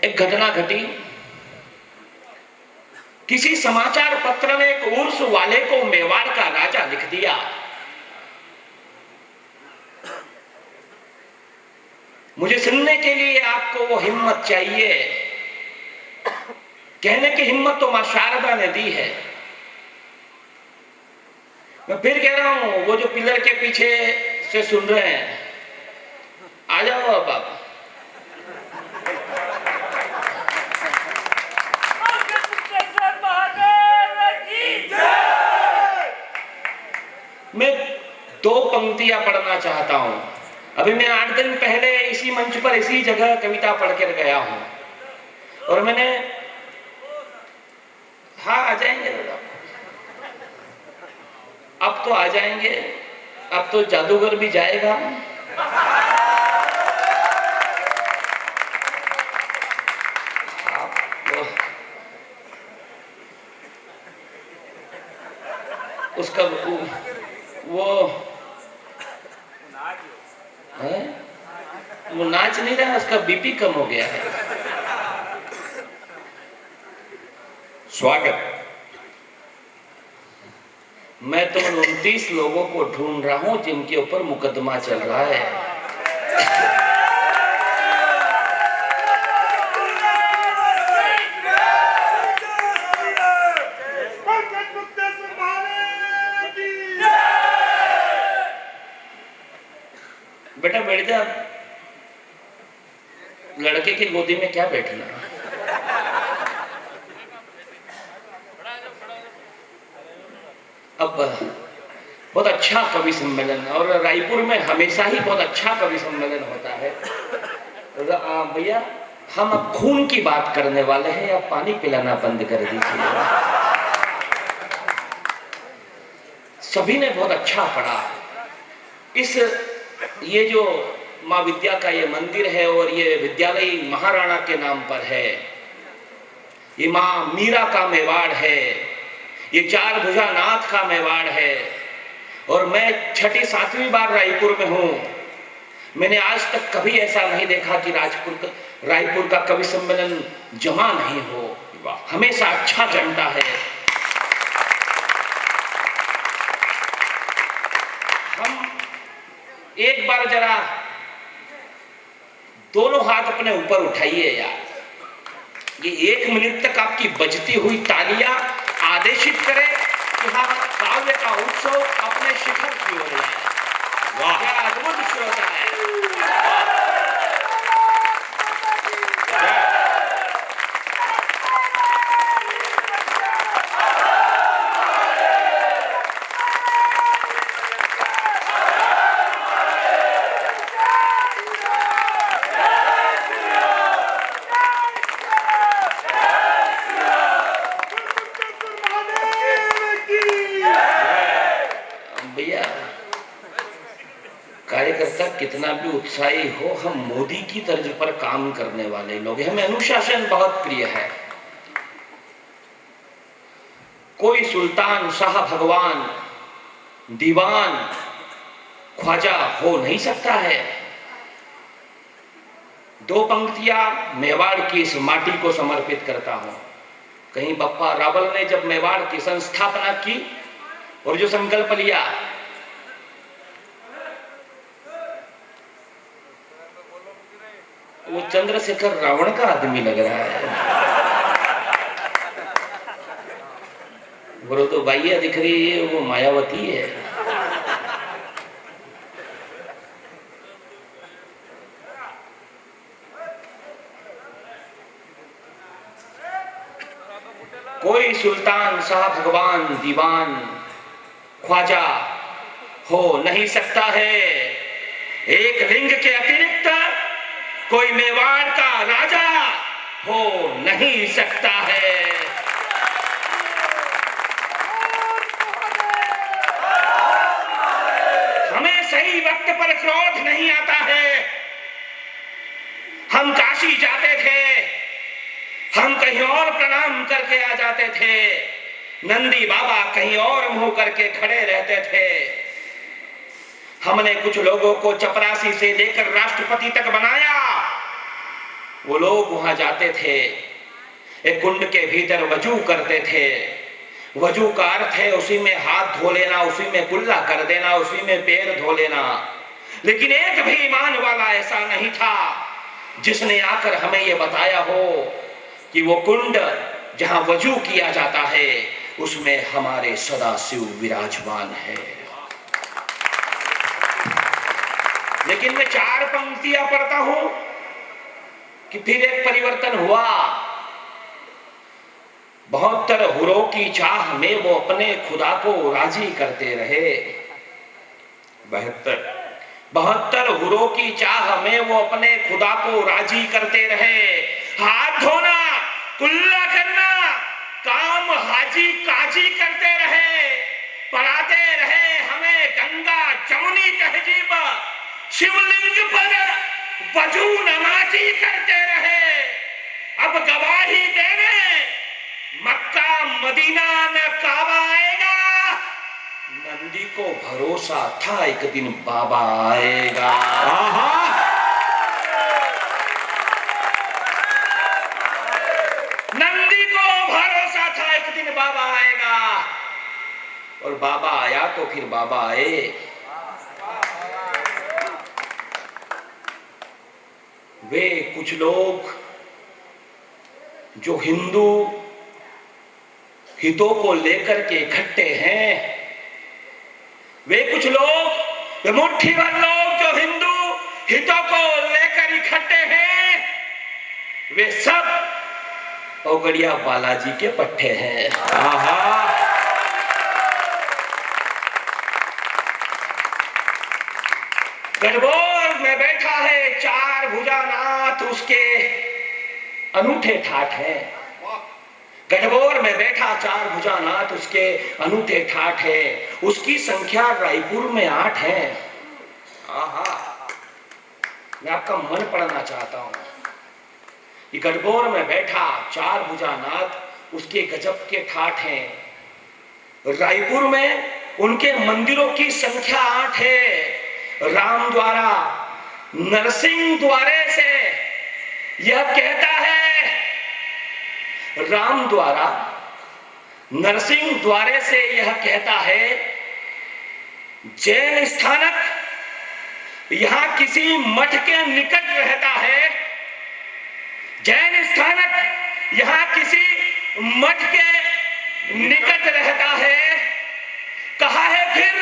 एक घटना घटी। किसी समाचार पत्र ने एक उर्स वाले को मेवाड़ का राजा लिख दिया। मुझे सुनने के लिए आपको वो हिम्मत चाहिए। कहने की हिम्मत तो मां शारदा ने दी है। मैं फिर कह रहा हूं, वो जो पिलर के पीछे से सुन रहे हैं, आ जाओ अब आप। मैं 2 पंक्तियां पढ़ना चाहता हूं। अभी मैं 8 दिन पहले इसी मंच पर इसी जगह कविता पढ़कर गया हूं और मैंने, हाँ आ जाएंगे, अब तो आ जाएंगे, अब तो जादूगर भी जाएगा। उसका वो नाच नहीं रहा, उसका बीपी कम हो गया है। स्वागत। मैं तो 29 लोगों को ढूंढ रहा हूं जिनके ऊपर मुकदमा चल रहा है। बेटा बैठ जा, लड़के की गोदी में क्या बैठना। अब बहुत अच्छा कवि सम्मेलन, और रायपुर में हमेशा ही बहुत अच्छा कवि सम्मेलन होता है। भैया हम अब खून की बात करने वाले हैं, या पानी पिलाना बंद कर दीजिए। सभी ने बहुत अच्छा पढ़ा। ये जो माँ विद्या का ये मंदिर है और ये विद्यालय महाराणा के नाम पर है। ये माँ मीरा का मेवाड़ है, ये 4 भुजा नाथ का मेवाड़ है। और मैं 6ठी 7वीं बार रायपुर में हूं। मैंने आज तक कभी ऐसा नहीं देखा कि रायपुर का कवि सम्मेलन जमा नहीं हो, हमेशा अच्छा जमता है। हम एक बार जरा दोनों हाथ अपने ऊपर उठाइए यार। ये 1 मिनट तक आपकी बजती हुई तालियां आदेशित करे कि हाँ, काव्य का उत्सव अपने शिखर की ओर है। वाह, क्या अद्भुत श्रोता है। कार्यकर्ता कितना भी उत्साही हो, हम मोदी की तर्ज पर काम करने वाले लोग हैं। हमें अनुशासन बहुत प्रिय है। कोई सुल्तान, शाह, भगवान, दीवान, ख्वाजा हो नहीं सकता है। 2 पंक्तियां मेवाड़ की इस माटी को समर्पित करता हूं। कहीं बप्पा रावल ने जब मेवाड़ की संस्थापना की और जो संकल्प लिया, वो चंद्रशेखर रावण का आदमी लग रहा है। वो तो बाइया दिख रही है, वो मायावती है। कोई सुल्तान, शाह, भगवान, दीवान, ख्वाजा हो नहीं सकता है। एक लिंग के अतिरिक्त कोई मेवाड़ का राजा हो नहीं सकता है। हमें सही वक्त पर क्रोध नहीं आता है। हम काशी जाते थे, हम कहीं और प्रणाम करके आ जाते थे। नंदी बाबा कहीं और मुंह करके खड़े रहते थे। हमने कुछ लोगों को चपरासी से लेकर राष्ट्रपति तक बनाया। वो लोग वहां जाते थे, एक कुंड के भीतर वजू करते थे। वजू का अर्थ है उसी में हाथ धो लेना, उसी में कुल्ला कर देना, उसी में पैर धो लेना। लेकिन एक भी ईमान वाला ऐसा नहीं था जिसने आकर हमें यह बताया हो कि वो कुंड जहां वजू किया जाता है उसमें हमारे सदाशिव विराजमान है। लेकिन मैं 4 पंक्तियां पढ़ता हूं कि फिर एक परिवर्तन हुआ। 72 हुरों की चाह में वो अपने खुदा को राजी करते रहे। 72 हुरों की चाह में वो अपने खुदा को राजी करते रहे। हाथ धोना, कुल्ला करना, काम हाजी काजी करते रहे, पढ़ाते रहे हमें गंगा जमुनी तहजीब, शिवलिंग पर वजू नमाजी करते रहे। अब गवाही देने मक्का मदीना न काबा आएगा। नंदी को भरोसा था एक दिन बाबा आएगा। नंदी को भरोसा था एक दिन बाबा आएगा, और बाबा आया तो फिर बाबा आए। वे कुछ लोग जो हिंदू हितों को लेकर के इकट्ठे हैं, वे कुछ लोग, वे मुट्ठी भर लोग जो हिंदू हितों को लेकर इकट्ठे हैं, वे सब पौगड़िया बालाजी के पट्टे हैं। गढ़बोर में बैठा है 4 भुजानाथ, उसके अनूठे ठाठ है। गढ़बोर में बैठा 4 भुजानाथ, उसके अनूठे ठाठ है। उसकी संख्या रायपुर में 8 है। मैं आपका मन पढ़ना चाहता हूं कि गढ़बोर में बैठा 4 भुजानाथ, उसके गजब के ठाठ हैं। रायपुर में उनके मंदिरों की संख्या 8 है। राम द्वारा नरसिंह द्वारे से यह कहता है, राम द्वारा नरसिंह द्वारे से यह कहता है, जैन स्थानक यहां किसी मठ के निकट रहता है। जैन स्थानक यहां किसी मठ के निकट रहता है। कहा है फिर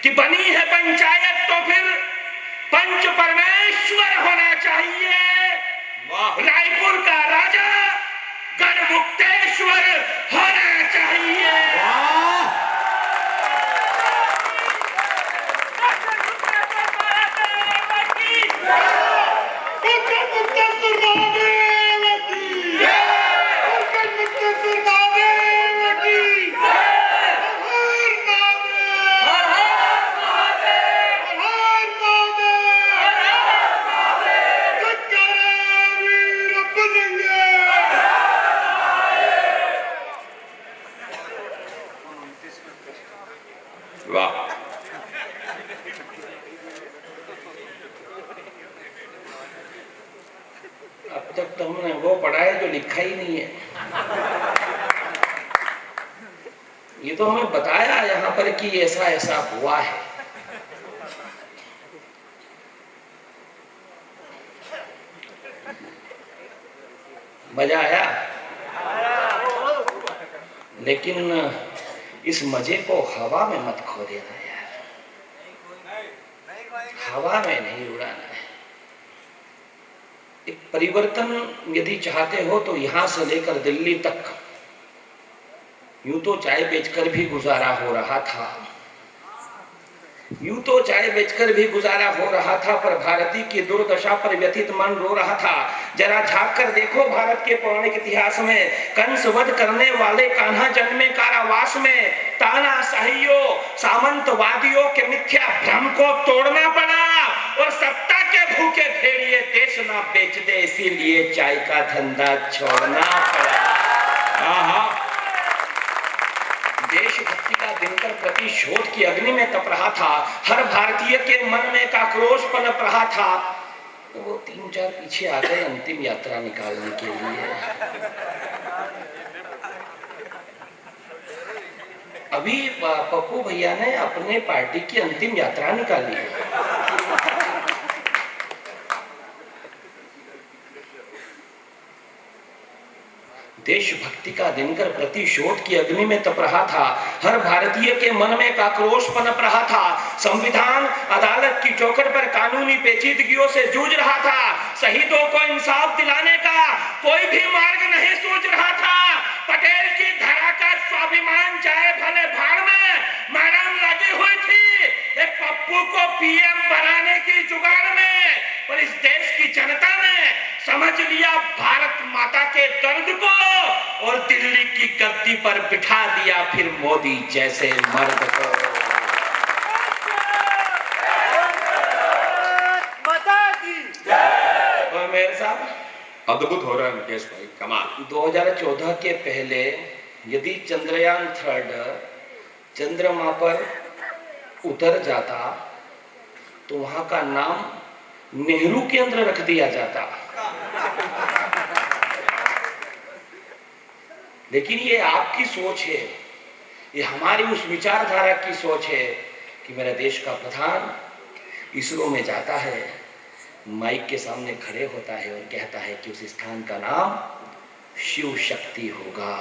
कि बनी है पंचायत तो फिर पंच परमेश्वर होना चाहिए। रायपुर का राजा गढ़मुक्तेश्वर होना चाहिए। अब तक तो हमने वो पढ़ा है जो लिखा ही नहीं है। ये तो हमें बताया यहाँ पर कि ऐसा ऐसा हुआ है। मजा आया? लेकिन इस मजे को हवा में मत खो देना यार, हवा में नहीं उड़ाना है। एक परिवर्तन यदि चाहते हो तो यहां से लेकर दिल्ली तक यूं तो चाय बेचकर भी गुजारा हो रहा था, यूं तो चाय बेचकर भी गुजारा हो रहा था, पर भारती की दुर्दशा पर व्यथित मन रो रहा था। जरा झांक कर देखो भारत के पौराणिक इतिहास में, कंस वध करने वाले कान्हा जन्मे कारावास में, तानाशाहियों सामंतवादियों के मिथ्या भ्रम को तोड़ना पड़ा, और सत्ता के भूखे भेड़िए देश ना बेच दे, इसीलिए चाय का धंधा छोड़ना पड़ा। देशभक्ति का दिनकर प्रतिशोध की अग्नि में तप रहा था। हर भारतीय के मन में एक आक्रोश पनप रहा था। तो वो 3-4 पीछे आ गए अंतिम यात्रा निकालने के लिए। अभी पप्पू भैया ने अपने पार्टी की अंतिम यात्रा निकाली। देशभक्ति का दिनकर प्रतिशोध की अग्नि में तप रहा था। हर भारतीय के मन में एक आक्रोश पनप रहा था। संविधान अदालत की चौखट पर कानूनी पेचीदगियों से जूझ रहा था। शहीदों को इंसाफ दिलाने का कोई भी मार्ग नहीं सूझ रहा था। पटेल की धरा का स्वाभिमान चाहे भले भाड़ में मैडम लगी हुई थी एक पप्पू को पीएम बनाने की जुगाड़ में, पर इस देश की जनता ने समझ लिया भारत माता के दर्द को और दिल्ली की गद्दी पर बिठा दिया फिर मोदी जैसे मर्द को। और मेरे साहब अद्भुत हो रहा है मुकेश भाई, कमाल। 2014 के पहले यदि चंद्रयान 3 चंद्रमा पर उतर जाता तो वहां का नाम नेहरू केंद्र रख दिया जाता। लेकिन ये आपकी सोच है, ये हमारी उस विचारधारा की सोच है कि मेरा देश का प्रधान इसरो में जाता है, माइक के सामने खड़े होता है और कहता है कि उस स्थान का नाम शिव शक्ति होगा।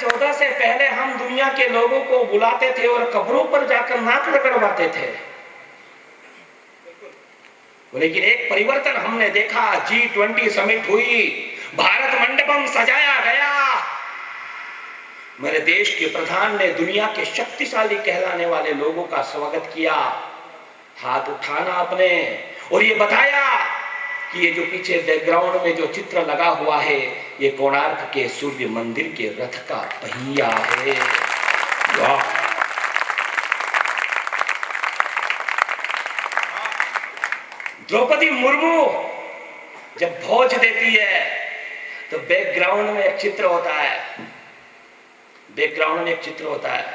चौदह से पहले हम दुनिया के लोगों को बुलाते थे और कब्रों पर जाकर नाक रगड़वाते थे, लेकिन एक परिवर्तन हमने देखा। G20 समिट हुई, भारत मंडपम सजाया गया, मेरे देश के प्रधान ने दुनिया के शक्तिशाली कहलाने वाले लोगों का स्वागत किया, हाथ उठाना अपने, और ये बताया कि ये जो पीछे बैकग्राउंड में जो चित्र लगा हुआ है ये कोणार्क के सूर्य मंदिर के रथ का पहिया है। द्रौपदी मुर्मू जब भोज देती है तो बैकग्राउंड में एक चित्र होता है, बैकग्राउंड में एक चित्र होता है,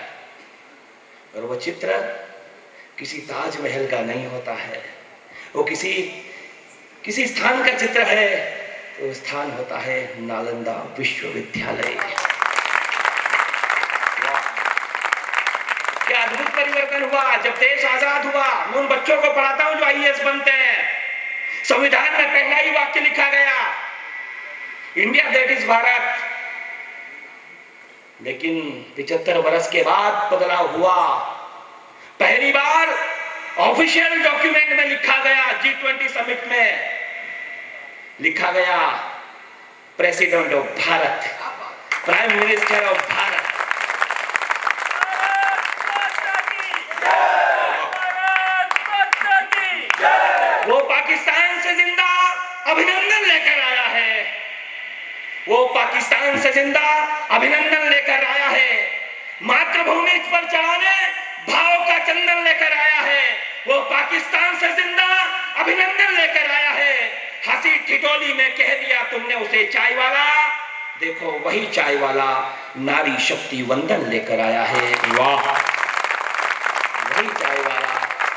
और वो चित्र किसी ताजमहल का नहीं होता है, वो किसी स्थान का चित्र है, तो स्थान होता है नालंदा विश्वविद्यालय। क्या अद्भुत परिवर्तन हुआ जब देश आजाद हुआ। मैं उन बच्चों को पढ़ाता हूं जो आईएएस बनते हैं। संविधान में पहला ही वाक्य लिखा गया, इंडिया दैट इज भारत। लेकिन 75 वर्ष के बाद बदलाव हुआ। पहली बार ऑफिशियल डॉक्यूमेंट में लिखा गया, G20 समिट में लिखा गया, president of Bharat, prime minister of Bharat. वो पाकिस्तान से जिंदा अभिनंदन लेकर आया है, वो पाकिस्तान से जिंदा अभिनंदन लेकर आया है, मातृभूमि पर चढ़ाने भाव का चंदन लेकर आया है, वो पाकिस्तान से जिंदा अभिनंदन लेकर आया है। हंसी ठिठोली में कह दिया तुमने उसे चाय वाला, देखो वही चाय वाला नारी शक्ति वंदन लेकर आया है। वाह, वही चाय वाला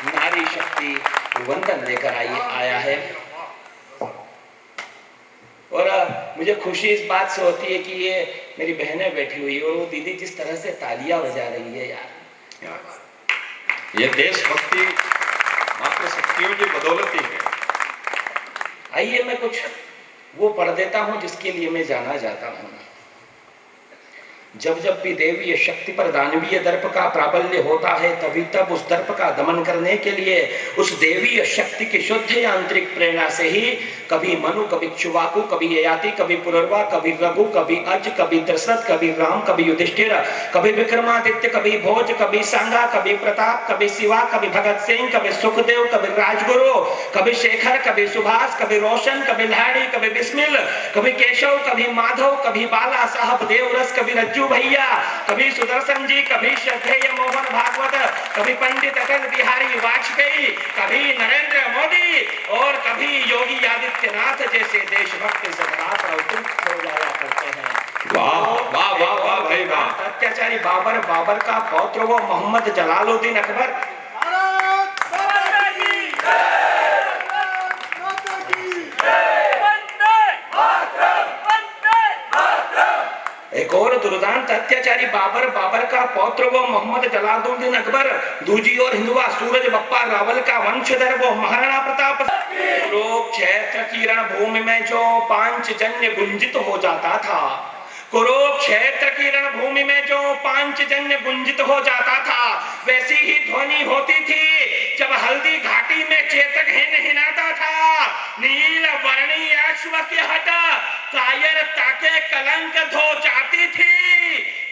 नारी शक्ति वंदन लेकर आया है। और मुझे खुशी इस बात से होती है कि ये मेरी बहनें बैठी हुई और वो दीदी जिस तरह से तालियां बजा रही है यार, ये देशभक्ति मात्र शक्तियों की बदौलत ही है। आइए मैं कुछ वो पढ़ देता हूं जिसके लिए मैं जाना जाता हूं। जब जब भी देवीय शक्ति पर दानवीय दर्प का प्राबल्य होता है तभी तब उस दर्प का दमन करने के लिए उस देवीय शक्ति की शुद्ध आंतरिक प्रेरणा से ही कभी मनु, कभी इक्ष्वाकु, कभी ययाति, कभी पुनर्वा, कभी रघु, कभी अज, कभी दशरथ, कभी राम, कभी युधिष्ठिर, कभी विक्रमादित्य, कभी भोज, कभी सांगा, कभी प्रताप, कभी शिवा, कभी भगत सिंह, कभी सुखदेव, कभी राजगुरु, कभी शेखर, कभी सुभाष, कभी रोशन, कभी लाड़ी, कभी बिस्मिल, कभी केशव, कभी माधव, कभी बाला साहब देवरस, कभी रज्जू भैया, कभी सुदर्शन जी, कभी श्रद्धेय मोहन भागवत, कभी पंडित अटल बिहारी वाजपेयी, कभी नरेंद्र मोदी और कभी योगी आदित्यनाथ जैसे देशभक्त इस रात और हो जाया करते हैं। वाह वाह वाह वाह भाई वाह। अत्याचारी बाबर, बाबर का पौत्र वो मोहम्मद जलालुद्दीन अकबर। एक और दुर्दांत अत्याचारी बाबर, बाबर का पौत्र वो मोहम्मद जलालुद्दीन अकबर। दूजी और हिंदुआ सूरज बप्पा रावल का वंशधर वो महाराणा प्रताप। कुरुक्षेत्र की रणभूमि में जो पांचजन्य गुंजित हो जाता था, कुरुक्षेत्र की रणभूमि में जो पांचजन्य गुंजित हो जाता था, वैसी ही ध्वनि होती थी जब हल्दी घाटी में चेतक हिनाता था। नील वर्णी अश्व की हट कायरता के कलंक धो जाती थी।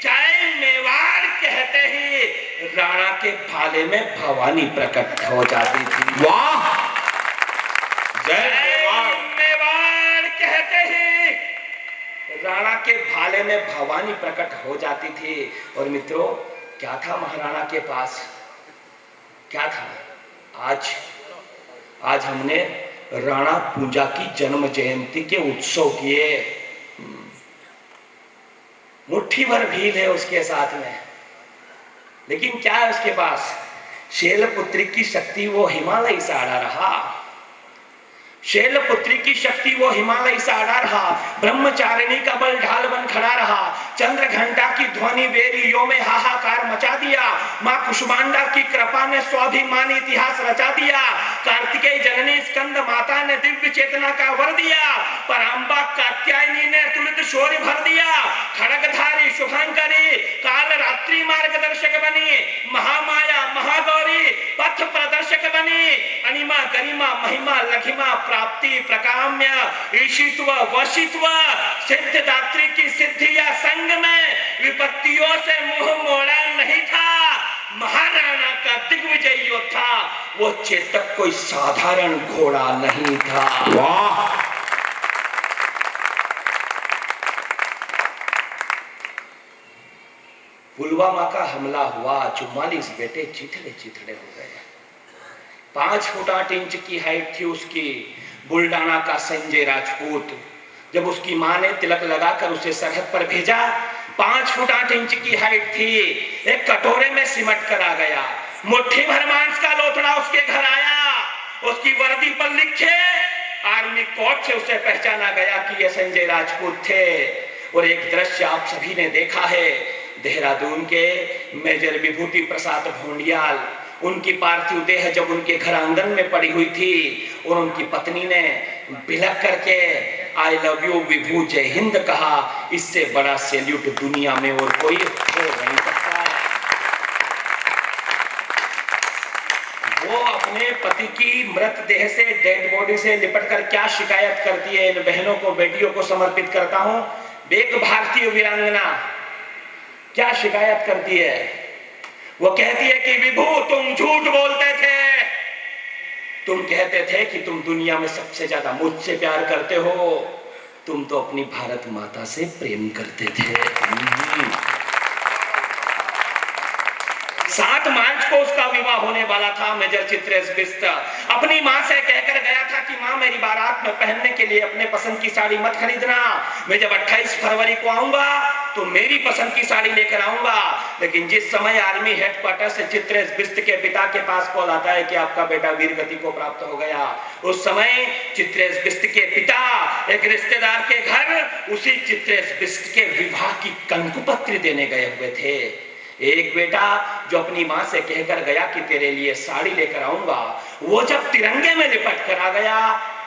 जय मेवाड़ कहते ही राणा के भाले में भवानी प्रकट हो जाती थी। वाह, जय मेवाड़ कहते ही राणा के भाले में भवानी प्रकट हो जाती थी। और मित्रों, क्या था महाराणा के पास, क्या था? आज हमने राणा पूजा की जन्म जयंती के उत्सव किए। मुट्ठी भर भील है उसके साथ में, लेकिन क्या है उसके पास? शैलपुत्री की शक्ति वो हिमालय से आड़ा रहा। शैलपुत्री की शक्ति वो हिमालय से आड़ा रहा। ब्रह्मचारिणी का बल ढाल बन खड़ा रहा। चंद्र घंटा की ध्वनि वेरियों में हाहाकार मचा दिया। मां कुष्मांडा की कृपा ने स्वाभिमानी इतिहास रचा दिया। कार्तिकेय जननी स्कंद माता ने दिव्य चेतना का वर दिया। परांबा कात्यायनी ने तुलित शौर्य भर दिया। खड़गधारी शुभंकरी काल रात्रि मार्गदर्शक बनी। महामाया महागौरी पथ प्रदर्शक बनी। अनिमा गरिमा महिमा लघिमा प्राप्ति प्रकाम्य ईशित्व वशित्व सिद्धदात्री की सिद्धि या संग में विपत्तियों से मुंह मोड़ा नहीं था। महाराणा का दिग्विजय योद्धा वो चेतक कोई साधारण घोड़ा नहीं था। वाह, पुलवामा का हमला हुआ, 44 बेटे चिथड़े चिथड़े हो गए। 5 फुट 8 इंच की हाइट थी उसकी। बुल्डाना का संजय राजपूत, जब उसकी मां ने तिलक लगाकर उसे सरहद पर भेजा, 5 फुट 8 इंच की हाइट थी। एक कटोरे में सिमट कर आ गया। मुट्ठी भर मांस का लोथड़ा उसके घर आया। उसकी वर्दी पर लिखे आर्मी कोड से उसे पहचाना गया कि ये संजय राजपूत थे। और एक दृश्य आप सभी ने देखा है, देहरादून के मेजर विभूति प्रसाद भोंडियाल, उनकी पार्थिव देह जब उनके घर आंगन में पड़ी हुई थी और उनकी पत्नी ने बिलख करके आई लव यू विभू जय हिंद कहा, इससे बड़ा सैल्यूट दुनिया में और कोई हो नहीं सकता। वो अपने पति की मृतदेह से, डेड बॉडी से लिपट कर क्या शिकायत करती है? इन बहनों को, बेटियों को समर्पित करता हूं। एक भारतीय वीरांगना क्या शिकायत करती है? वो कहती है कि विभू तुम झूठ बोलते थे। तुम कहते थे कि तुम दुनिया में सबसे ज्यादा मुझसे प्यार करते हो। तुम तो अपनी भारत माता से प्रेम करते थे। 7 मार्च को उसका विवाह होने वाला था। मेजर चित्रेश बिष्ट अपनी मां से कहकर गया था कि मां, मेरी बारात में पहनने के लिए अपने पसंद की साड़ी मत खरीदना। मैं जब 28 फरवरी को आऊंगा तो मेरी पसंद की साड़ी लेकर आऊंगा। लेकिन जिस समय आर्मी हेडक्वार्टर से चित्रेश बिष्ट के पिता के पास कॉल आता है कि आपका बेटा वीर गति को प्राप्त हो गया, उस समय चित्रेश बिष्ट के पिता एक रिश्तेदार के घर उसी चित्रेश बिष्ट के विवाह की कंकुपत्री देने गए हुए थे। एक बेटा जो अपनी मां से कहकर गया कि तेरे लिए साड़ी लेकर आऊंगा, वो जब तिरंगे में लिपट कर आ गया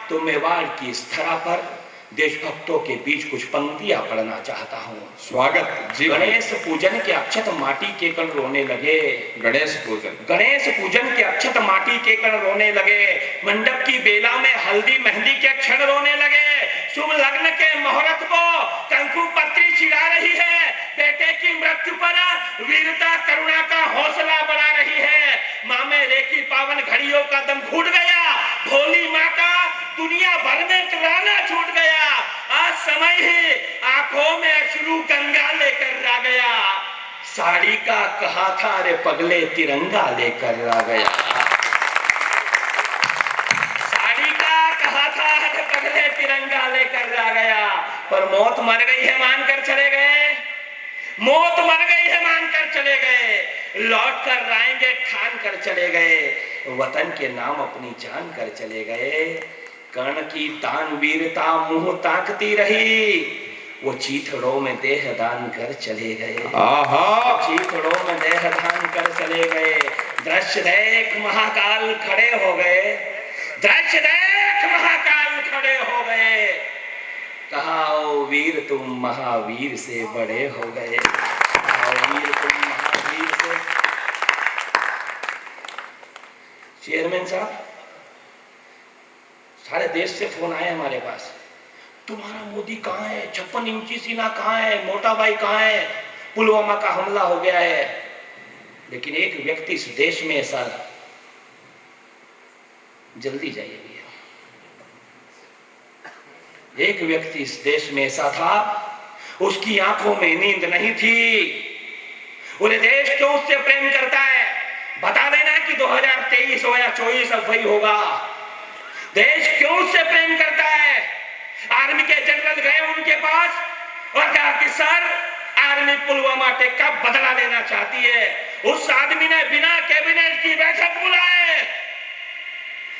तो मेवाड़ की इस धरा पर देशभक्तों के बीच कुछ पंक्तियां पढ़ना चाहता हूं। स्वागत जी। गणेश पूजन के अक्षत माटी के कण रोने लगे। गणेश पूजन के अक्षत माटी के कण रोने लगे। मंडप की बेला में हल्दी मेहंदी के क्षण रोने लगे। शुभ लग्न के मुहूर्त को कंकु पत्री छिड़ा रही है। बेटे की मृत्यु पर वीरता करुणा का हौसला बढ़ा रही है। माँ मेरे की पावन घड़ियों का दम घुट गया। भोली माँ का दुनिया भर में कराना छूट गया। आज समय ही आंखों में अश्रु गंगा लेकर आ गया। साड़ी का कहा था रे पगले तिरंगा लेकर आ गया। साड़ी का कहा था रे पगले तिरंगा लेकर आ गया। पर मौत मर गई है मानकर चले गए, मौत मर गई है मानकर चले गए, लौट कर आएंगे ठान कर चले गए, वतन के नाम अपनी जान कर चले गए। कर्ण की दानवीरता मुंह ताकती रही, वो चीथड़ों में देह दान कर चले गए, चीथड़ों में देह दान कर चले गए। दृश्य देख महाकाल खड़े हो गए, दृश्य देख महाकाल खड़े हो गए, कहा ओ वीर तुम महावीर से बड़े हो गए, कहा ओ वीर तुम महावीर से। चेयरमैन साहब, सारे देश से फोन आए हमारे पास, तुम्हारा मोदी कहाँ है, 56 इंची सीना कहाँ है, मोटा भाई कहाँ है, पुलवामा का हमला हो गया है। लेकिन एक व्यक्ति इस देश में ऐसा, जल्दी जाइए भैया, एक व्यक्ति इस देश में ऐसा था, उसकी आंखों में नींद नहीं थी। पूरे देश क्यों उससे प्रेम करता है, बता देना कि 2023 हो या 24 अब वही होगा। देश क्यों उससे प्रेम करता है? आर्मी के जनरल गए उनके पास और कहा कि सर, आर्मी पुलवामा अटैक का बदला लेना चाहती है। उस आदमी ने बिना कैबिनेट की बैठक बुलाए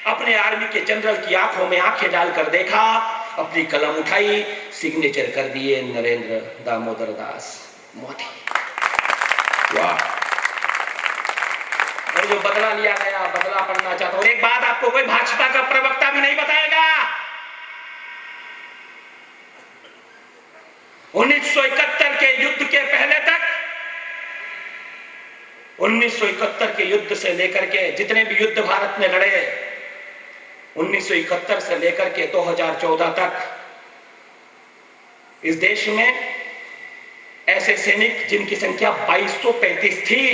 अपने आर्मी के जनरल की आंखों में आंखें डालकर देखा, अपनी कलम उठाई, सिग्नेचर कर दिए नरेंद्र दामोदर दास मोदी। वाह! और जो बदला लिया गया, बदला पड़ना चाहता। और एक बात आपको कोई भाजपा का प्रवक्ता भी नहीं बताएगा, 1971 के युद्ध के पहले तक, 1971 के युद्ध से लेकर के जितने भी युद्ध भारत ने लड़े, 1971 से लेकर के 2014 तक इस देश में ऐसे सैनिक जिनकी संख्या 2235 थी,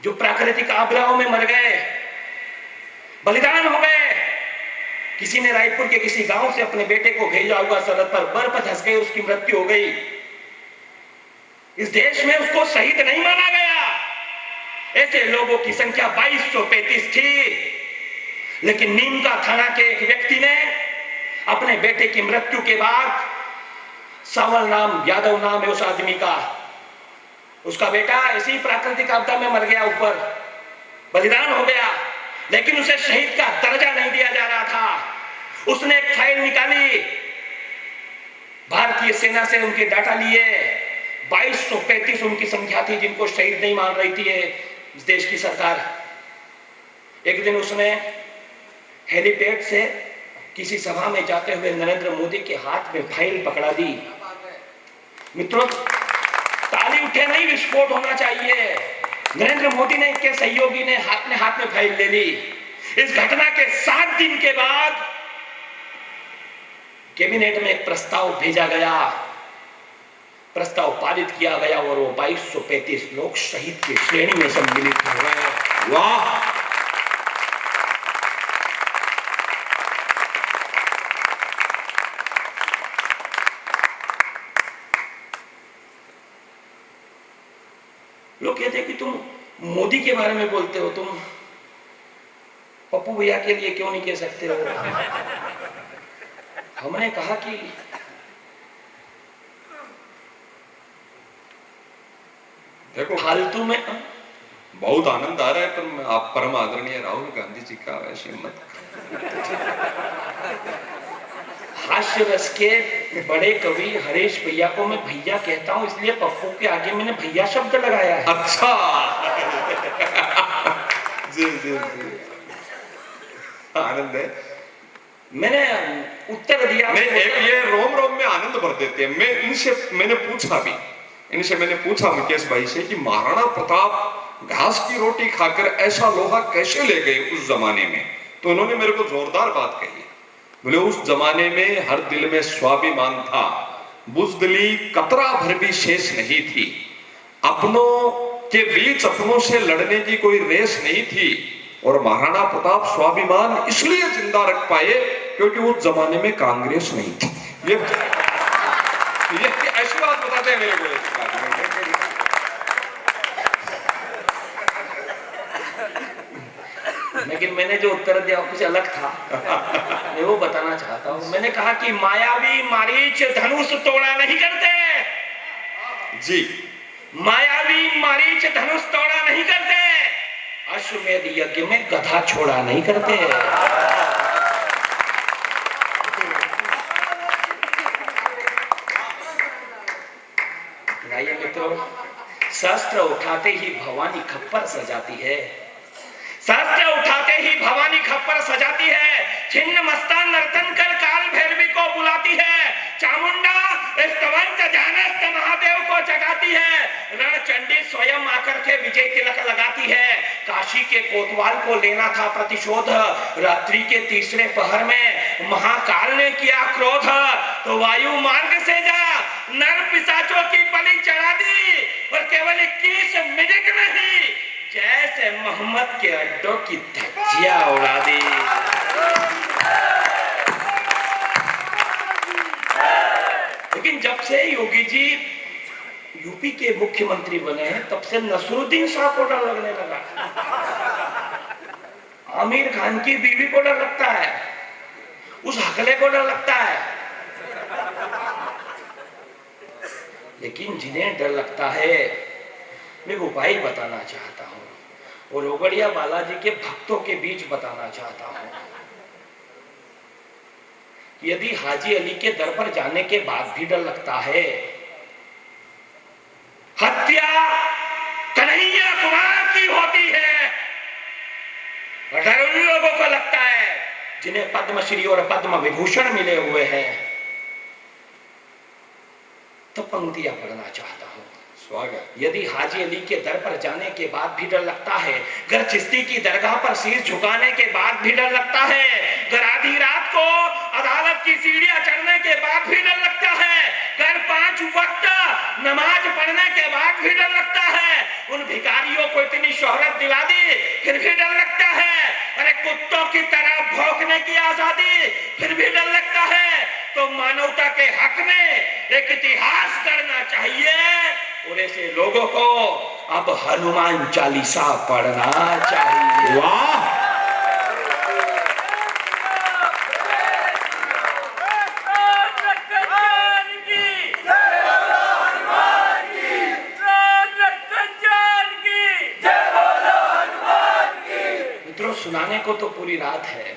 जो प्राकृतिक आपदाओं में मर गए, बलिदान हो गए। किसी ने रायपुर के किसी गांव से अपने बेटे को भेजा होगा सरहद पर, बर्फ धंस गई, उसकी मृत्यु हो गई। इस देश में उसको शहीद नहीं माना गया। ऐसे लोगों की संख्या 2235 थी। लेकिन नीमका थाना के एक व्यक्ति ने अपने बेटे की मृत्यु के बाद, सावल नाम, यादव नाम है उस आदमी का, उसका बेटा इसी प्राकृतिक आपदा में मर गया, ऊपर बलिदान हो गया, लेकिन उसे शहीद का दर्जा नहीं दिया जा रहा था। उसने एक फाइल निकाली, भारतीय सेना से उनके डाटा लिए, 2235 उनकी संख्या थी जिनको शहीद नहीं मान रही थी इस देश की सरकार। एक दिन उसने हेलीपैड से किसी सभा में जाते हुए नरेंद्र मोदी के हाथ में फाइल पकड़ा दी। मित्रों, ताली उठे नहीं, विस्फोट होना चाहिए। नरेंद्र मोदी ने के सहयोगी ने हाथ में फाइल ले ली। इस घटना के 7 दिन के बाद कैबिनेट में एक प्रस्ताव भेजा गया, प्रस्ताव पारित किया गया और वो 2235 लोग शहीद की श्रेणी में सम्मिलित हो गए। वाह! लोग कहते हैं कि तुम मोदी के बारे में बोलते हो, तुम पप्पू भैया के लिए क्यों नहीं कह सकते हो? हमने कहा कि देखो, फालतू में बहुत आनंद आ रहा है, पर आप परम आदरणीय राहुल गांधी जी का वैसे मत। हास्य रस के बड़े कवि हरीश भैया को मैं भैया कहता हूं, इसलिए पप्पू के आगे मैंने भैया शब्द लगाया है। अच्छा। जी जी जी, आनंद है। मैंने उत्तर दिया। ये रोम रोम में आनंद भर देते हैं। मैंने पूछा मुकेश भाई से कि महाराणा प्रताप घास की रोटी खाकर ऐसा लोहा कैसे ले गए उस जमाने में, तो उन्होंने मेरे को जोरदार बात कही। बोले उस जमाने में हर दिल में स्वाभिमान था, बुजदिली कतरा भर भी शेष नहीं थी, अपनों के बीच अपनों से लड़ने की कोई रेस नहीं थी, और महाराणा प्रताप स्वाभिमान इसलिए जिंदा रख पाए क्योंकि उस जमाने में कांग्रेस नहीं थी। ये ऐसी बात बताते हैं मेरे को। लेकिन मैंने जो उत्तर दिया कुछ अलग था। मैं वो बताना चाहता हूँ। मैंने कहा कि मायावी मारीच धनुष तोड़ा नहीं करते जी, मायावी मारीच धनुष तोड़ा नहीं करते, अश्वमेध यज्ञ में गधा छोड़ा नहीं करते। मित्रों, शस्त्र उठाते ही भवानी खप्पर सजाती है, शस्त्र उठाते ही भवानी खप्पर सजाती है, छिन्न मस्ता नर्तन कर काल भैरवी को बुलाती है, चामुंडा स्तवंत ध्यानस्थ महादेव को जगाती है, रणचंडी स्वयं आकर के विजय तिलक लगाती है। काशी के कोतवाल को लेना था प्रतिशोध, रात्रि के तीसरे पहर में महाकाल ने किया क्रोध, तो वायु मार्ग से जा नर पिशाचों की बलि चढ़ा दी, और केवल 21 मिनट नहीं जैसे मोहम्मद के अड्डों की धज्जियां उड़ा दी। लेकिन जब से योगी जी यूपी के मुख्यमंत्री बने हैं तब से नसरुद्दीन शाह को डर लगने लगा, आमिर खान की बीवी को डर लगता है, उस हकले को डर लगता है। लेकिन जिन्हें डर लगता है मैं उपाय बताना चाहता हूं, और रोगड़िया बालाजी के भक्तों के बीच बताना चाहता हूं। यदि हाजी अली के दर पर जाने के बाद भी डर लगता है, हत्या कन्हैया कुमार की होती है, डर उन लोगों को लगता है जिन्हें पद्मश्री और पद्म विभूषण मिले हुए हैं। तो पंक्तियां पढ़ना चाहता हूं। स्वागत। यदि हाजी अली के दर पर जाने के बाद भी डर लगता है, गर चिश्ती की दरगाह पर शीश झुकाने के बाद भी डर लगता है, गर आधी रात को अदालत की सीढ़ियां चढ़ने के बाद भी डर लगता है, गर 5 वक्त नमाज पढ़ने के बाद भी डर लगता है, उन भिखारियों को इतनी शोहरत दिला दी फिर भी डर लगता है, अरे कुत्तों की तरह भौंकने की आजादी फिर भी डर लगता है, तो मानवता के हक में एक इतिहास करना चाहिए, और ऐसे लोगों को अब हनुमान चालीसा पढ़ना चाहिए। वाह, मित्रों, सुनाने को तो पूरी रात है।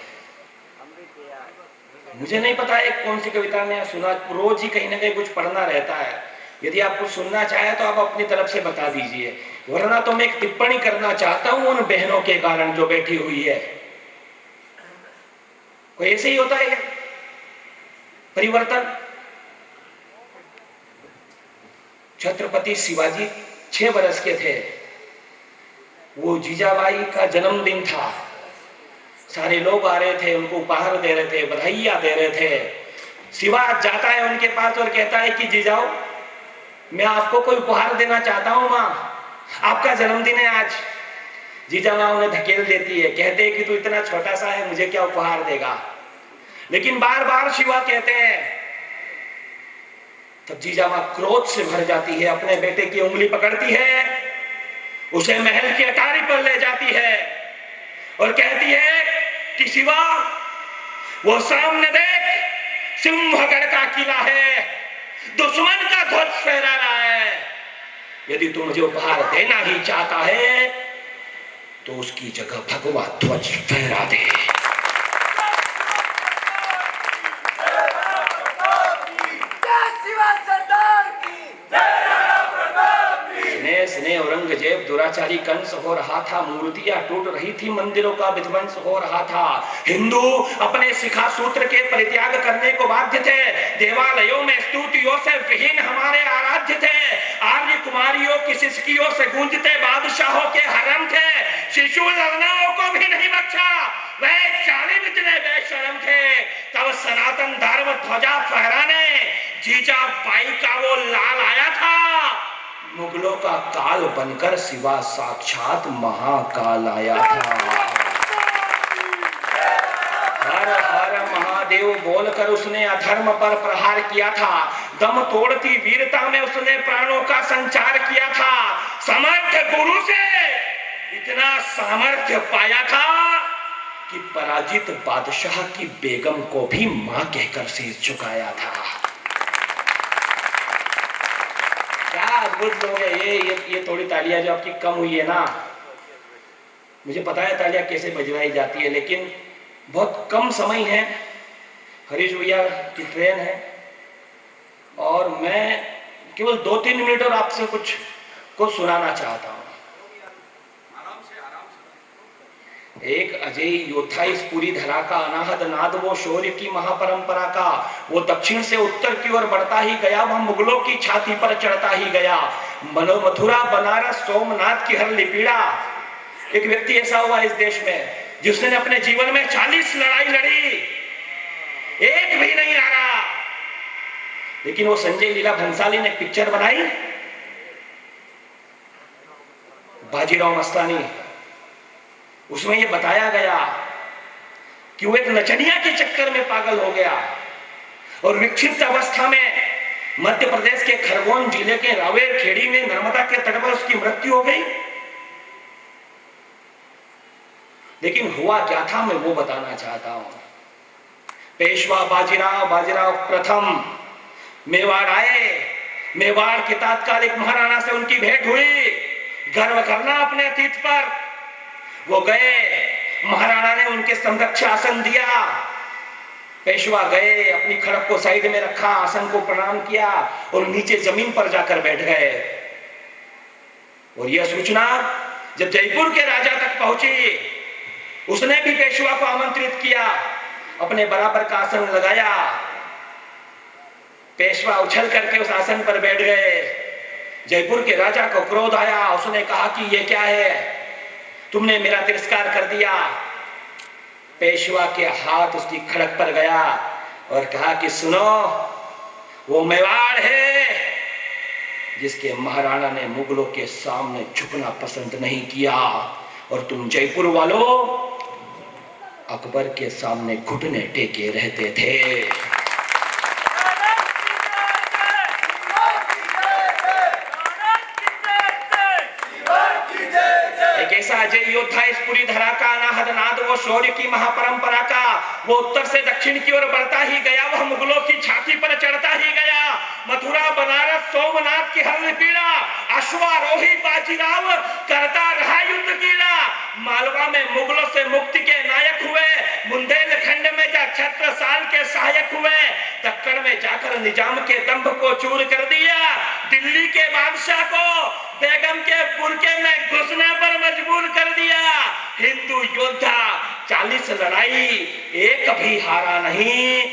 मुझे नहीं पता है कौन सी कविता में सुना, रोज ही कहीं ना कहीं कुछ पढ़ना रहता है। यदि आप कुछ सुनना चाहे तो आप अपनी तरफ से बता दीजिए, वरना तो मैं एक टिप्पणी करना चाहता हूं उन बहनों के कारण जो बैठी हुई है। कोई ऐसे ही होता है क्या परिवर्तन? छत्रपति शिवाजी 6 वर्ष के थे, वो जीजाबाई का जन्मदिन था, सारे लोग आ रहे थे, उनको उपहार दे रहे थे, बधाइयां दे रहे थे। शिवा जाता है उनके पास और कहता है कि जीजाओ, मैं आपको कोई उपहार देना चाहता हूं माँ, आपका जन्मदिन है आज। जीजा माँ उन्हें धकेल देती है, कहते हैं कि तू इतना छोटा सा है, मुझे क्या उपहार देगा। लेकिन बार बार शिवा कहते हैं, तब जीजा माँ क्रोध से भर जाती है, अपने बेटे की उंगली पकड़ती है, उसे महल की अटारी पर ले जाती है और कहती है कि शिवा, वो सामने देख, सिंहगढ़ का किला है, दुश्मन का ध्वज फहरा रहा है, यदि तू मुझे उपहार देना ही चाहता है तो उसकी जगह भगवा ध्वज फहरा दे। स्नेह औरंगजेब दुराचारी कंस हो रहा था, मूर्तियां टूट रही थी, मंदिरों का विध्वंस हो रहा था, हिंदू अपने शिखा सूत्र के परित्याग करने को बाध्य थे, देवालयों में स्तुतियों से विहीन हमारे आराध्य थे, आर्य कुमारियों की सिसकियों से गूंजते बादशाहों के हरम थे, शिशु लड़नाओं को भी नहीं बख्शा, वह जालिम इतने बेशरम थे। तब सनातन धर्म ध्वजा फहराने जीजा बाई का वो लाल आया था, मुगलों का काल बनकर शिवा साक्षात महाकाल आया था। हर हर महादेव बोलकर उसने अधर्म पर प्रहार किया था, दम तोड़ती वीरता में उसने प्राणों का संचार किया था, समर्थ गुरु से इतना सामर्थ्य पाया था कि पराजित बादशाह की बेगम को भी मां कहकर सिर झुकाया था। क्या अद्भुत लोग है ये थोड़ी तालियां जो आपकी कम हुई है ना, मुझे पता है तालियां कैसे बजवाई जाती है, लेकिन बहुत कम समय है, हरीश भैया की ट्रेन है और मैं केवल 2-3 मिनट और आपसे कुछ सुनाना चाहता हूं। एक अजय योद्धा इस पूरी धरा का, अनाहद नाद वो शौर्य की महापरंपरा का, वो दक्षिण से उत्तर की ओर बढ़ता ही गया, वह मुगलों की छाती पर चढ़ता ही गया, मथुरा बनारस सोमनाथ की हर लिपीड़ा। एक व्यक्ति ऐसा हुआ इस देश में जिसने अपने जीवन में 40 लड़ाई लड़ी, एक भी नहीं हारा, लेकिन वो संजय लीला भंसाली ने पिक्चर बनाई बाजीराव मस्तानी, उसमें ये बताया गया कि वो एक नचनिया के चक्कर में पागल हो गया और विक्षिप्त अवस्था में मध्य प्रदेश के खरगोन जिले के रावेर खेड़ी में नर्मदा के तट पर उसकी मृत्यु हो गई। लेकिन हुआ क्या था मैं वो बताना चाहता हूं। पेशवा बाजीराव प्रथम मेवाड़ आए, मेवाड़ के तात्कालिक महाराणा से उनकी भेंट हुई, गर्व करना अपने अतीत पर। वो गए, महाराणा ने उनके समक्ष आसन दिया, पेशवा गए, अपनी खड़क को साइड में रखा, आसन को प्रणाम किया और नीचे जमीन पर जाकर बैठ गए। और यह सूचना जब जयपुर के राजा तक पहुंची, उसने भी पेशवा को आमंत्रित किया, अपने बराबर का आसन लगाया, पेशवा उछल करके उस आसन पर बैठ गए। जयपुर के राजा को क्रोध आया, उसने कहा कि यह क्या है, तुमने मेरा तिरस्कार कर दिया। पेशवा के हाथ उसकी खड़क पर गया और कहा कि सुनो, वो मेवाड़ है जिसके महाराणा ने मुगलों के सामने झुकना पसंद नहीं किया, और तुम जयपुर वालों अकबर के सामने घुटने टेके रहते थे। अजय योद्धा इस पूरी धरा का, अनाहद नाद वो शौर्य की महापरंपरा का, वो उत्तर से दक्षिण की ओर बढ़ता ही गया, वह मुगलों की छाती पर चढ़ता ही गया, मथुरा बनारस सोमनाथ की हर पीड़ा, अश्वारोही बाजीराव करता रहा युद्ध कीड़ा, मालवा में मुगलों से मुक्ति के नायक हुए, बुंदेलखंड में जा छत्रसाल के सहायक हुए, दक्कन में जाकर निजाम के दंभ को चूर कर दिया, दिल्ली के बादशाह को बेगम के बुरके में घुसने पर मजबूर कर दिया। हिंदू योद्धा 40 लड़ाई, एक भी हारा नहीं,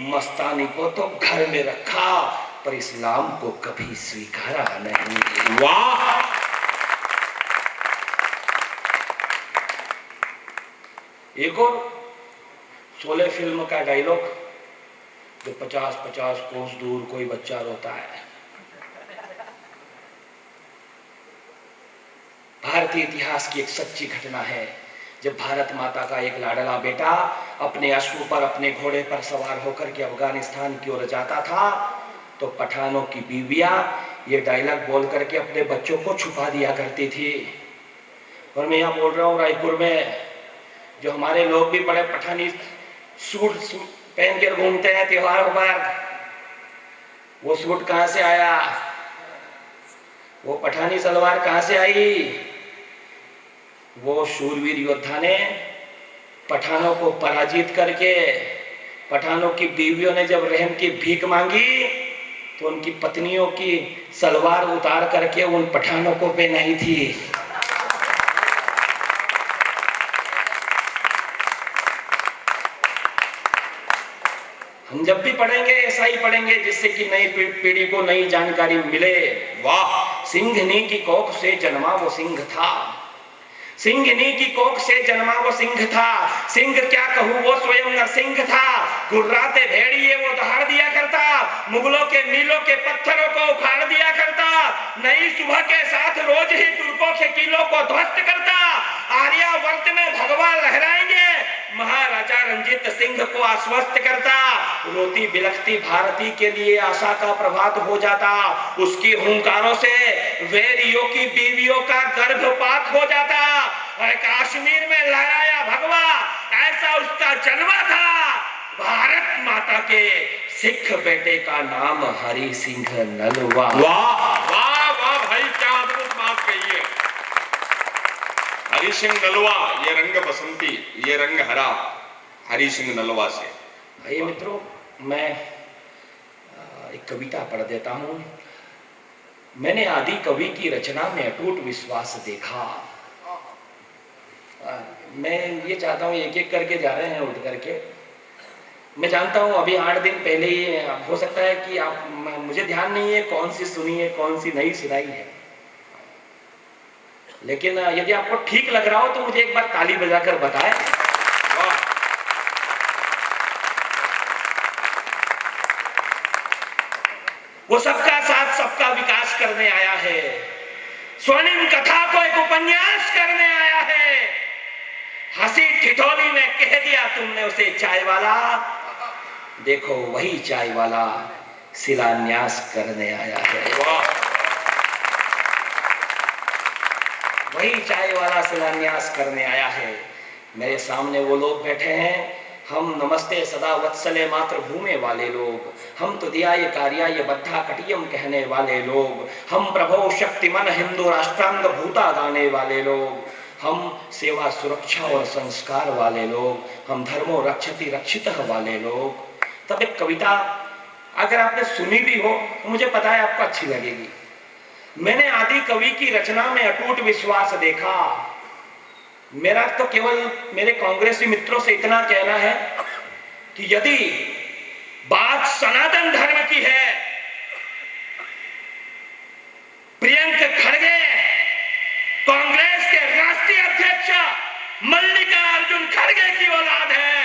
मस्तानी को तो घर में रखा पर इस्लाम को कभी स्वीकारा नहीं। वाह! एक और शोले फिल्म का डायलॉग, जो 50-50 कोस दूर कोई बच्चा रोता है। भारतीय इतिहास की एक सच्ची घटना है, जब भारत माता का एक लाडला बेटा अपने अश्व पर, अपने घोड़े पर सवार होकर के अफगानिस्तान की ओर जाता था, तो पठानों की बीवियां ये डायलॉग बोल करके अपने बच्चों को छुपा दिया करती थी। और मैं यहाँ बोल रहा हूँ रायपुर में, जो हमारे लोग भी बड़े पठानी सूट पहन कर घूमते हैं त्योहारों पर, वो सूट कहाँ से आया, वो पठानी सलवार कहाँ से आई? वो शूरवीर योद्धा ने पठानों को पराजित करके, पठानों की बीवियों ने जब रहम की भीख मांगी तो उनकी पत्नियों की सलवार उतार करके उन पठानों को पहनाई थी। हम जब भी पढ़ेंगे ऐसा ही पढ़ेंगे, जिससे कि नई पीढ़ी को नई जानकारी मिले। वाह! सिंघनी की कोख से जन्मा वो सिंह था, सिंघनी की कोख से जन्मा वो सिंह था, सिंह क्या कहूँ वो स्वयं नरसिंह था, गुर्राते भेड़िए वो दहाड़ दिया करता, मुगलों के मीलों के पत्थरों को उखाड़ दिया करता, नई सुबह के साथ रोज ही तुर्कों के किलों को ध्वस्त करता, आर्यावर्त में भगवा लहराएंगे, महाराजा रंजीत सिंह को आश्वस्त करता, रोती बिलखती भारती के लिए आशा का प्रभात हो जाता, उसकी हुंकारों से वैरियों की बीवियों का गर्भपात हो जाता, और कश्मीर में लहराया भगवा, ऐसे ऐसा उसका जन्म था। भारत माता के सिख बेटे का नाम हरि सिंह नलवा। वाह वाह वाह भाई, क्या अद्भुत बात कही है। हरि सिंह नलवा, ये रंग बसंती, ये रंग हरा, हरि सिंह नलवा से। भाई मित्रों, मैं एक कविता पढ़ देता हूं। मैंने आदि कवि की रचना में अटूट विश्वास देखा। मैं ये चाहता हूँ, एक एक करके जा रहे हैं उठ करके। मैं जानता हूँ अभी 8 दिन पहले ही हो सकता है कि आप, मुझे ध्यान नहीं है कौन सी सुनी है कौन सी नहीं सुनाई है, लेकिन यदि आपको ठीक लग रहा हो तो मुझे एक बार ताली बजाकर बताएं। वो सबका साथ सबका विकास करने आया है, स्वर्णिम कथा को एक उपन्यास करने आया है। हंसी ठिठोली में कह दिया तुमने उसे चाय वाला, देखो वही चाय वाला शिलान्यास करने आया है। वही चाय वाला शिलान्यास करने आया है। मेरे सामने वो लोग बैठे हैं, हम नमस्ते सदा वत्सले मातृभूमि वाले लोग, हम तुदियाय कार्याय बद्धा कटियम कहने वाले लोग, हम प्रभो शक्तिमन हिंदू राष्ट्रांग भूता गाने वाले लोग, हम सेवा सुरक्षा और संस्कार वाले लोग, हम धर्मो रक्षति रक्षित वाले लोग। तब एक कविता अगर आपने सुनी भी हो तो मुझे पता है आपको अच्छी लगेगी। मैंने आदि कवि की रचना में अटूट विश्वास देखा। मेरा तो केवल मेरे कांग्रेसी मित्रों से इतना कहना है कि यदि बात सनातन धर्म की है, प्रियंक खड़गे कांग्रेस के राष्ट्रीय अध्यक्ष मल्लिकार्जुन खड़गे की औलाद है,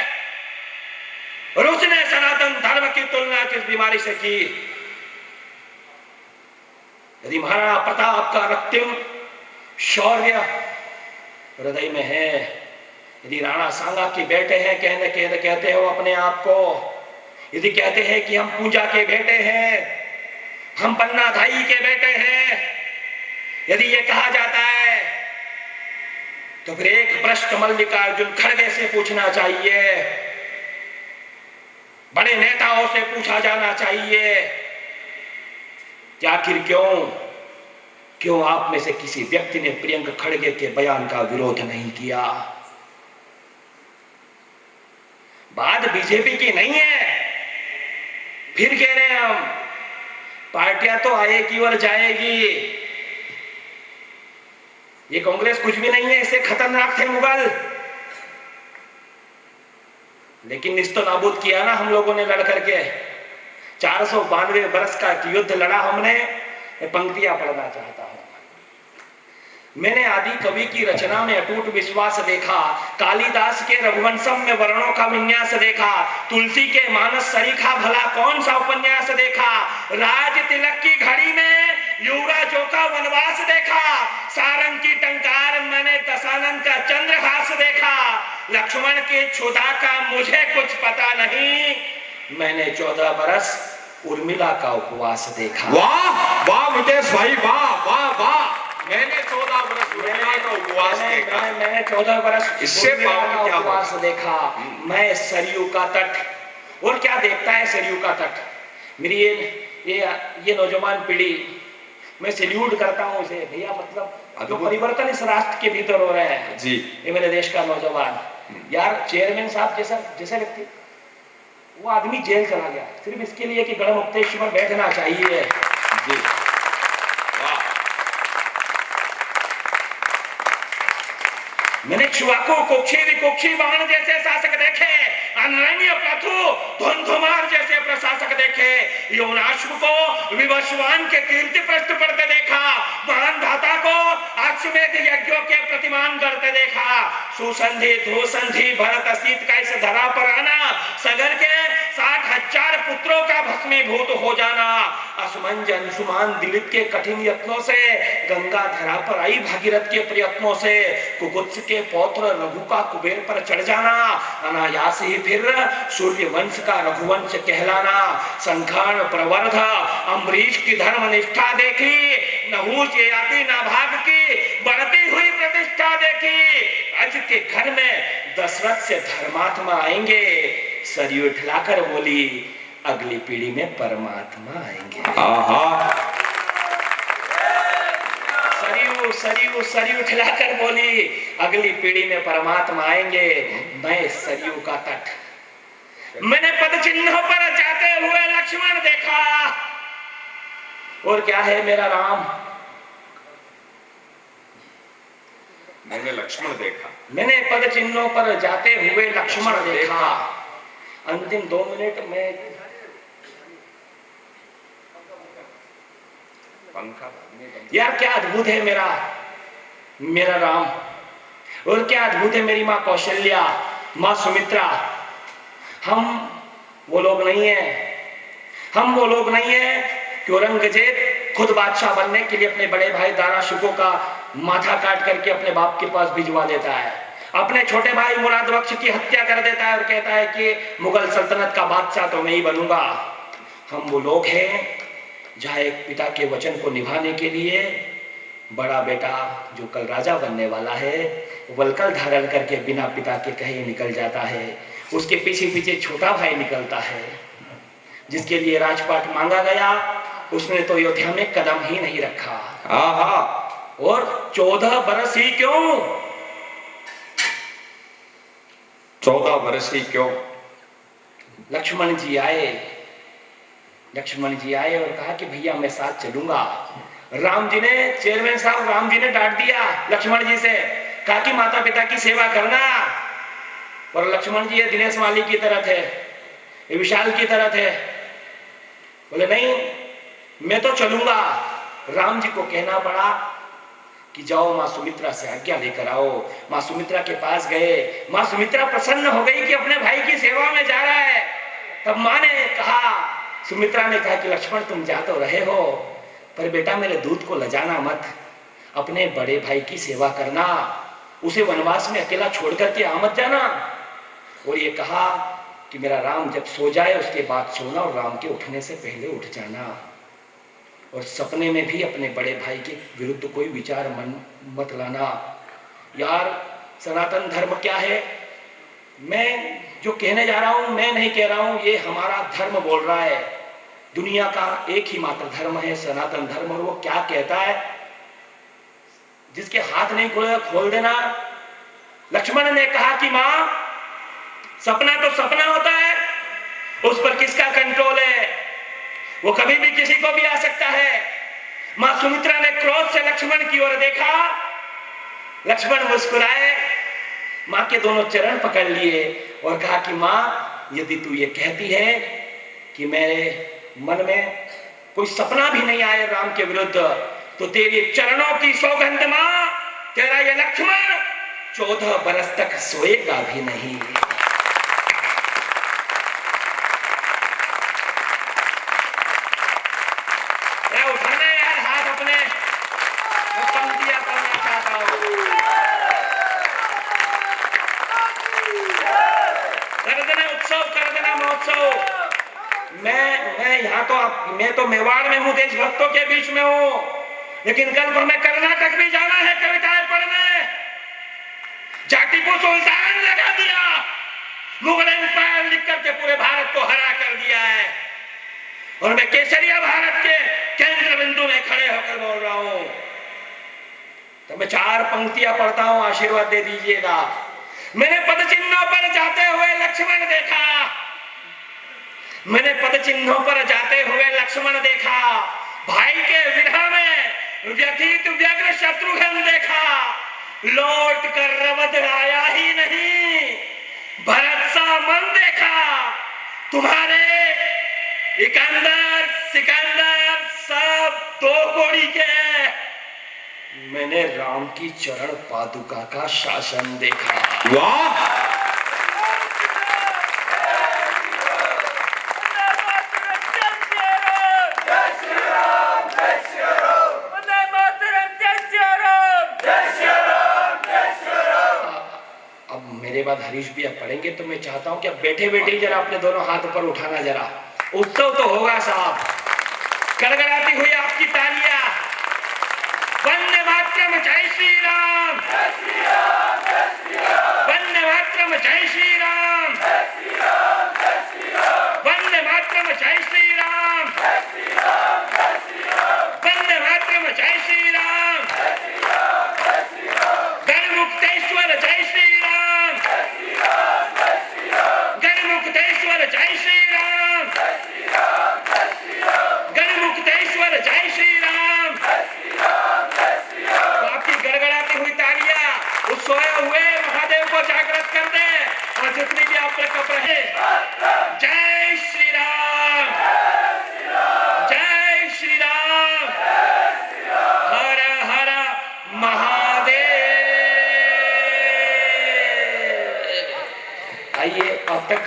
और उसने सनातन धर्म की तुलना किस बीमारी से की। यदि महाराणा प्रताप का रक्तिम शौर्य हृदय में है, यदि राणा सांगा के बेटे हैं, कहते हो अपने आप को, यदि कहते हैं कि हम पूजा के बेटे हैं, हम पन्ना धाई के बेटे हैं, यदि ये कहा जाता है तो फिर एक प्रश्न मल्लिकार्जुन खड़गे से पूछना चाहिए, बड़े नेताओं से पूछा जाना चाहिए कि आखिर क्यों आप में से किसी व्यक्ति ने प्रियंक खड़गे के बयान का विरोध नहीं किया। बात बीजेपी की नहीं है, फिर कह रहे हैं हम पार्टियां तो आएगी और जाएगी, ये कांग्रेस कुछ भी नहीं है, इससे खतरनाक थे मुगल, लेकिन निस्तो नाबूद किया ना हम लोगों ने लड़ करके। 492 बरस का युद्ध लड़ा हमने। पंक्तियां पढ़ना चाहता हूं। मैंने आदि कवि की रचना में अटूट विश्वास देखा, कालिदास के रघुवंशम में वर्णों का विन्यास देखा, तुलसी के मानस सरीखा भला कौन सा उपन्यास देखा, राज तिलक की घड़ी में युवराजों का वनवास देखा, सारंग की टंकार मैंने दशानन का चंद्रहास देखा, लक्ष्मण की क्षुधा का मुझे कुछ पता नहीं, मैंने 14 बरस उर्मिला का उपवास देखा। वाह वाह मुकेश भाई, वाह वाह वाह, मैंने 14 बरस उर्मिला का उपवास देखा। मैंने 14 बरस इससे का उपवास देखा। मैं सरयू का तट, और क्या देखता है सरयू का तट। मेरी ये नौजवान पीढ़ी, मैं सैल्यूट करता हूँ इसे भैया, मतलब जो परिवर्तन इस राष्ट्र के भीतर हो रहा है जी, ये मेरे देश का नौजवान यार, चेयरमैन साहब जैसा व्यक्ति, वो आदमी जेल चला गया सिर्फ इसके लिए कि गढ़मुक्तेश्वर में बैठना चाहिए जी। वाह। मैंने क्षुवाको कुक्षी विकुक्षी बाण जैसे शासक देखे, अनरण्य प्रथु धुंधुमार जैसे प्रशासक देखे, योनाश्व को विवस्वान के कीर्ति पृष्ठ पढ़ते देखा, महान धाता को अश्वमेध यज्ञों के प्रतिमान करते देखा, सुसंधि ध्रुवसंधि भरत असित का इस धरा पर आना, सगर के 60,000 पुत्रों का भस्मीभूत हो जाना, असमंजन सुमान दिलीप के कठिन यत्नों से, गंगा धरा पर आई भागीरथ के प्रयत्नों से, कुकुत्स के पौत्र रघु का कुबेर पर चढ़ जाना, अनायास ही फिर सूर्य वंश का रघुवंश कहलाना, संखान प्रवर्ध अम्बरीश की धर्म निष्ठा देखी, नहुष ययाति नाभाग की बढ़ती हुई प्रतिष्ठा देखी। अज के घर में दशरथ से धर्मात्मा आएंगे। सरयू उठलाकर बोली, अगली पीढ़ी में परमात्मा आएंगे। सरयू सरयू सरयू उठलाकर बोली, अगली पीढ़ी में परमात्मा आएंगे। मैं सरयू का तट, मैंने पद चिन्हों पर जाते हुए लक्ष्मण देखा। और क्या है मेरा राम? मैंने लक्ष्मण देखा, मैंने पद चिन्हों पर जाते हुए लक्ष्मण देखा। अंतिम 2 मिनट में पंखा यार क्या अद्भुत है मेरा राम, और क्या अद्भुत है मेरी माँ कौशल्या, माँ सुमित्रा। हम वो लोग नहीं है कि औरंगजेब खुद बादशाह बनने के लिए अपने बड़े भाई दारा शिकोह का माथा काट करके अपने बाप के पास भिजवा देता है, अपने छोटे भाई मुराद बख्श की हत्या कर देता है और कहता है कि मुगल सल्तनत का बादशाह तो मैं ही बनूंगा। हम वो लोग हैं जहाँ एक पिता के वचन को निभाने के लिए बड़ा बेटा जो कल राजा बनने वाला है वलकल धारण करके बिना पिता के कहीं निकल जाता है। उसके पीछे पीछे छोटा भाई निकलता है जिसके लिए राजपाट मांगा गया, उसने तो अयोध्या में कदम ही नहीं रखा। और 14 बरस ही क्यों, 14 बरस ही क्यों? लक्ष्मण जी आए और कहा कि भैया मैं साथ चलूंगा। राम जी ने, चेयरमैन साहब, राम जी ने डांट दिया लक्ष्मण जी से, कहा कि माता पिता की सेवा करना। और लक्ष्मण जी ये दिनेश माली की तरह थे, ये विशाल की तरह थे, बोले नहीं मैं तो चलूंगा। राम जी को कहना पड़ा कि जाओ माँ सुमित्रा से आज्ञा लेकर आओ। माँ सुमित्रा के पास गए, माँ सुमित्रा प्रसन्न हो गई कि अपने भाई की सेवा में जा रहा है। तब माँ ने कहा, सुमित्रा ने कहा कि लक्ष्मण तुम जा तो रहे हो पर बेटा मेरे दूध को लजाना मत, अपने बड़े भाई की सेवा करना, उसे वनवास में अकेला छोड़ करके आ मत जाना। और ये कहा कि मेरा राम जब सो जाए उसके बाद सोना और राम के उठने से पहले उठ जाना। और सपने में भी अपने बड़े भाई के विरुद्ध कोई विचार मन मत लाना। यार सनातन धर्म क्या है, मैं जो कहने जा रहा हूं मैं नहीं कह रहा हूं, ये हमारा धर्म बोल रहा है। दुनिया का एक ही मात्र धर्म है सनातन धर्म, और वो क्या कहता है, जिसके हाथ नहीं खुले खोल देना। लक्ष्मण ने कहा कि मां सपना तो सपना होता है, उस पर किसका कंट्रोल है, वो कभी भी किसी को भी आ सकता है। मां सुमित्रा ने क्रोध से लक्ष्मण की ओर देखा, लक्ष्मण मुस्कुराए, मां के दोनों चरण पकड़ लिए और कहा कि मां यदि तू ये कहती है कि मेरे मन में कोई सपना भी नहीं आए राम के विरुद्ध, तो तेरे चरणों की सौगंध मां, तेरा ये लक्ष्मण 14 बरस तक सोएगा भी नहीं। उठाना यार हाथ अपने, मैं पंक्तियां पढ़ना चाहता हूं। कर देना उत्सव, कर देना महोत्सव। मैं तो मेवाड़ में हूं, देशभक्तों के बीच में हूं, लेकिन कल को हमें कर्नाटक भी जाना है कविताएं पढ़ने। जाटिपू सुल्तान लगा दिया, मुगल एम्पायर लिख करके पूरे भारत को हरा कर दिया है, और मैं केसरिया भारत के केंद्र बिंदु में खड़े होकर बोल रहा हूं। तो मैं 4 पंक्तियां पढ़ता हूं, आशीर्वाद दे दीजिएगा। मैंने पद चिन्हों पर जाते हुए लक्ष्मण देखा, मैंने पद चिन्हों पर जाते हुए लक्ष्मण देखा, भाई के विरह में व्यथित व्यग्र शत्रुघ्न देखा, लौट कर रवद आया ही नहीं, भरत सा मन देखा, तुम्हारे इकंदर सिकंदर सब 2 कोड़ी के। मैंने राम की चरण पादुका का शासन देखा। वाह, मेरे बाद हरीश भी अब पढ़ेंगे, तो मैं चाहता हूं कि अब बैठे बैठे जरा अपने दोनों हाथ ऊपर उठाना, जरा उत्सव तो होगा साहब। गड़गड़ाती हुई आपकी तालियां, जय श्री राम, वंदे मातरम, जय श्री राम, वंदे मातरम, जय श्री राम, गणमुक्तेश्वर जय श्री राम, गणमुक्तेश्वर जय श्री राम, गणमुक्तेश्वर जय श्री राम। तो आपकी गड़गड़ाती हुई तालियां उस सोए हुए महादेव को जागृत कर दे, और जितनी भी आप तक कप रहे, जय श्री राम, जय श्री राम।